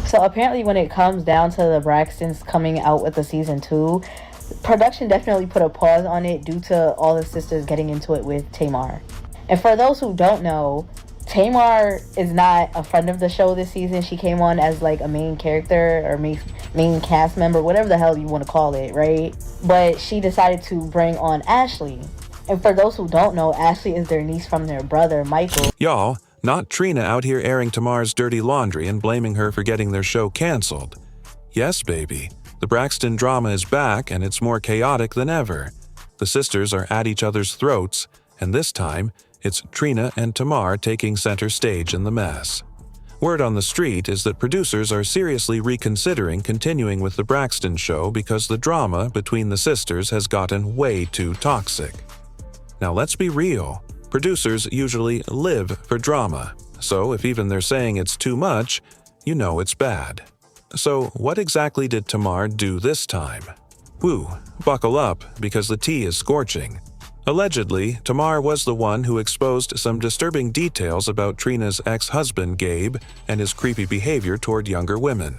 So apparently when it comes down to the Braxtons coming out with the season 2, production definitely put a pause on it due to all the sisters getting into it with Tamar. And for those who don't know, Tamar is not a friend of the show this season. She came on as like a main character or main cast member, whatever the hell you want to call it, right? But she decided to bring on Ashley. And for those who don't know, Ashley is their niece from their brother, Michael. Y'all, not Trina out here airing Tamar's dirty laundry and blaming her for getting their show canceled. Yes, baby. The Braxton drama is back and it's more chaotic than ever. The sisters are at each other's throats, and this time, it's Trina and Tamar taking center stage in the mess. Word on the street is that producers are seriously reconsidering continuing with the Braxton show because the drama between the sisters has gotten way too toxic. Now let's be real, producers usually live for drama, so if even they're saying it's too much, you know it's bad. So what exactly did Tamar do this time? Woo, buckle up because the tea is scorching. Allegedly, Tamar was the one who exposed some disturbing details about Trina's ex-husband Gabe and his creepy behavior toward younger women.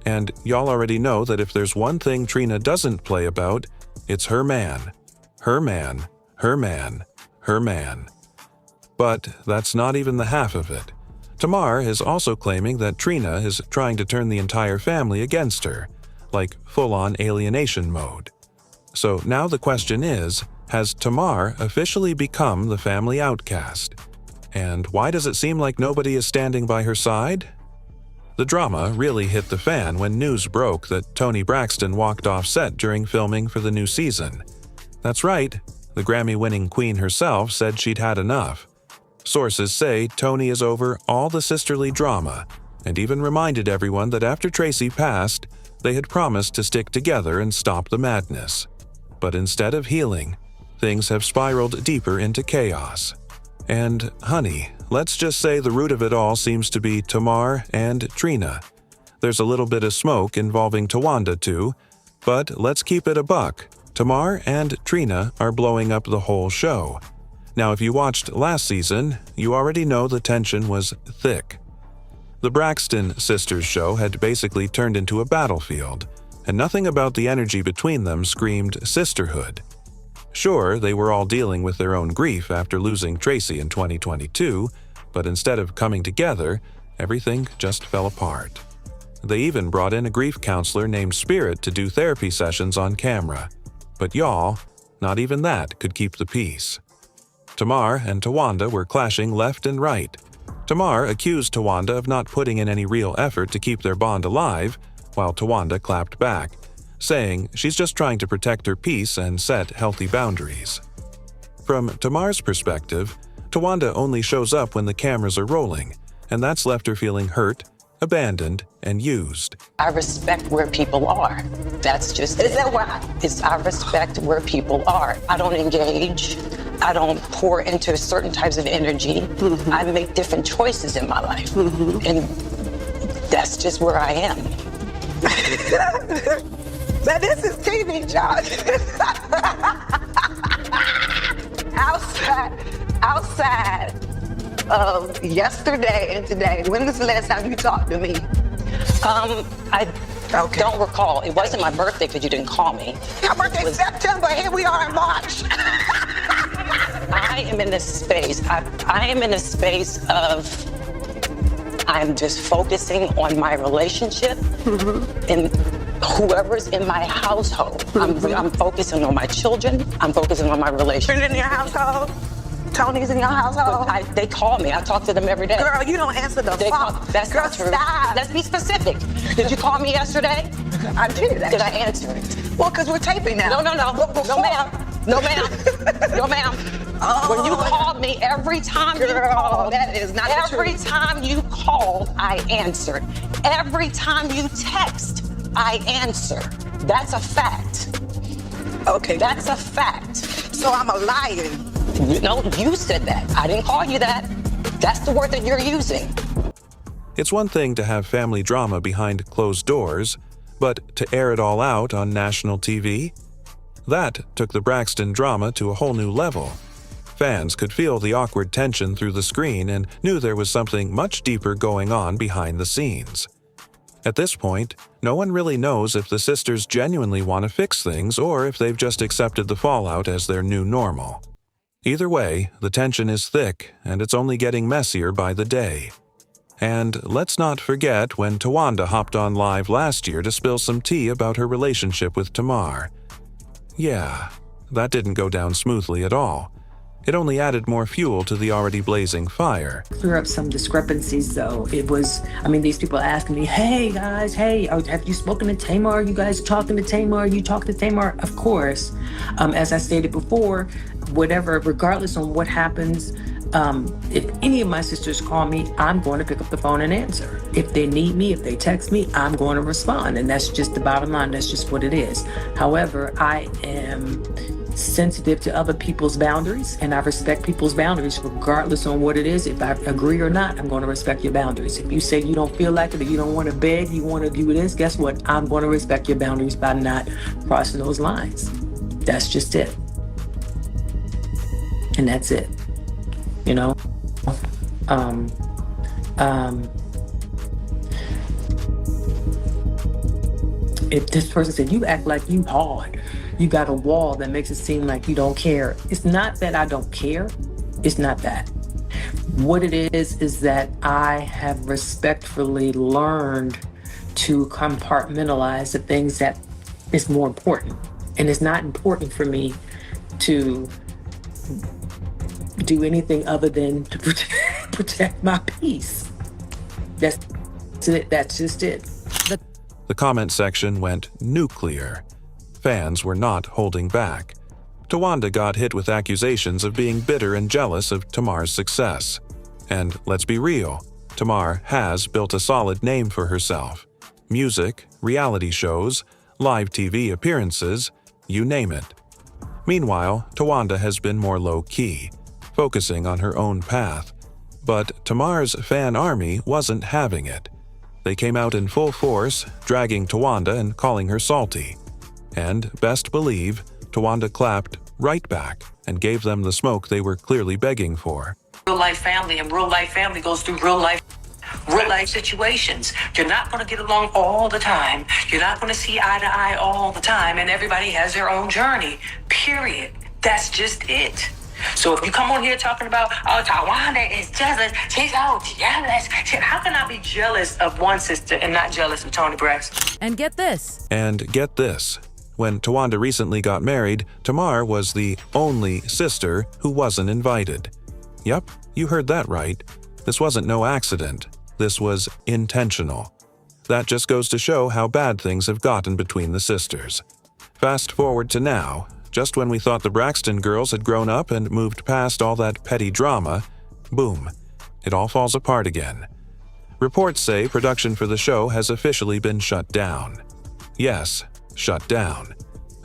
And y'all already know that if there's one thing Trina doesn't play about, it's her man. Her man, her man, her man. But that's not even the half of it. Tamar is also claiming that Trina is trying to turn the entire family against her, like full-on alienation mode. So now the question is, has Tamar officially become the family outcast? And why does it seem like nobody is standing by her side? The drama really hit the fan when news broke that Toni Braxton walked off set during filming for the new season. That's right, the Grammy-winning queen herself said she'd had enough. Sources say Toni is over all the sisterly drama, and even reminded everyone that after Tracy passed, they had promised to stick together and stop the madness. But instead of healing, things have spiraled deeper into chaos. And, honey, let's just say the root of it all seems to be Tamar and Trina. There's a little bit of smoke involving Tawanda too, but let's keep it a buck. Tamar and Trina are blowing up the whole show. Now, if you watched last season, you already know the tension was thick. The Braxton sisters show had basically turned into a battlefield, and nothing about the energy between them screamed sisterhood. Sure, they were all dealing with their own grief after losing Tracy in 2022, but instead of coming together, everything just fell apart. They even brought in a grief counselor named Spirit to do therapy sessions on camera. But y'all, not even that could keep the peace. Tamar and Tawanda were clashing left and right. Tamar accused Tawanda of not putting in any real effort to keep their bond alive, while Tawanda clapped back, saying she's just trying to protect her peace and set healthy boundaries. From Tamar's perspective, Tawanda only shows up when the cameras are rolling, and that's left her feeling hurt, abandoned, and used. I respect where people are. That's just it. Is that why? I respect where people are. I don't engage. I don't pour into certain types of energy. Mm-hmm. I make different choices in my life. Mm-hmm. And that's just where I am. Now this is TV, John. outside of yesterday and today, when was the last time you talked to me? I don't recall. It wasn't my birthday because you didn't call me. Your birthday's September. Here we are in March. I am in this space. I am in a space of I'm just focusing on my relationship and whoever's in my household. I'm focusing on my children. I'm focusing on my relationship. In your household? Tony's in your household? They call me. I talk to them every day. Girl, you don't answer the phone. That's Girl, not true. Stop. Let's be specific. Did you call me yesterday? I did. Did I answer it? Well, because we're taping now. No, ma'am. No, ma'am. No, ma'am. Oh, when you called me, every time you called, that is not every time you called, I answered. Every time you text, I answer. That's a fact. Okay. That's a fact. So I'm a liar. No, you said that. I didn't call you that. That's the word that you're using. It's one thing to have family drama behind closed doors, but to air it all out on national TV? That took the Braxton drama to a whole new level. Fans could feel the awkward tension through the screen and knew there was something much deeper going on behind the scenes. At this point, no one really knows if the sisters genuinely want to fix things or if they've just accepted the fallout as their new normal. Either way, the tension is thick, and it's only getting messier by the day. And let's not forget when Tawanda hopped on live last year to spill some tea about her relationship with Tamar. Yeah, that didn't go down smoothly at all. It only added more fuel to the already blazing fire. Clear up some discrepancies, though. These people asking me, hey guys, have you spoken to Tamar? You guys talking to Tamar? You talk to Tamar? Of course. As I stated before, regardless on what happens, if any of my sisters call me, I'm going to pick up the phone and answer. If they need me, if they text me, I'm going to respond. And that's just the bottom line. That's just what it is. However, I am sensitive to other people's boundaries, and I respect people's boundaries regardless on what it is. If I agree or not, I'm going to respect your boundaries. If you say you don't feel like it, or you don't want to beg, you want to do this, guess what? I'm going to respect your boundaries by not crossing those lines. That's just it. And that's it. You know? If this person said, you act like you hard, you got a wall that makes it seem like you don't care. It's not that I don't care. It's not that. What it is that I have respectfully learned to compartmentalize the things that is more important. And it's not important for me to do anything other than to protect my peace. That's it. That's just it. The comment section went nuclear. Fans were not holding back. Tawanda got hit with accusations of being bitter and jealous of Tamar's success. And let's be real, Tamar has built a solid name for herself. Music, reality shows, live TV appearances, you name it. Meanwhile, Tawanda has been more low-key, focusing on her own path. But Tamar's fan army wasn't having it. They came out in full force, dragging Tawanda and calling her salty. And, best believe, Tawanda clapped right back and gave them the smoke they were clearly begging for. Real life family, and real life family goes through real life situations. You're not going to get along all the time. You're not going to see eye to eye all the time, and everybody has their own journey, period. That's just it. So if you come on here talking about, oh, Tawanda is jealous, she's so jealous. How can I be jealous of one sister and not jealous of Toni Braxton? And get this. When Tawanda recently got married, Tamar was the only sister who wasn't invited. Yup, you heard that right. This wasn't no accident. This was intentional. That just goes to show how bad things have gotten between the sisters. Fast forward to now. Just when we thought the Braxton girls had grown up and moved past all that petty drama, boom, it all falls apart again. Reports say production for the show has officially been shut down. Yes, shut down.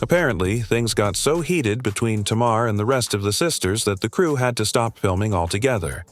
Apparently, things got so heated between Tamar and the rest of the sisters that the crew had to stop filming altogether.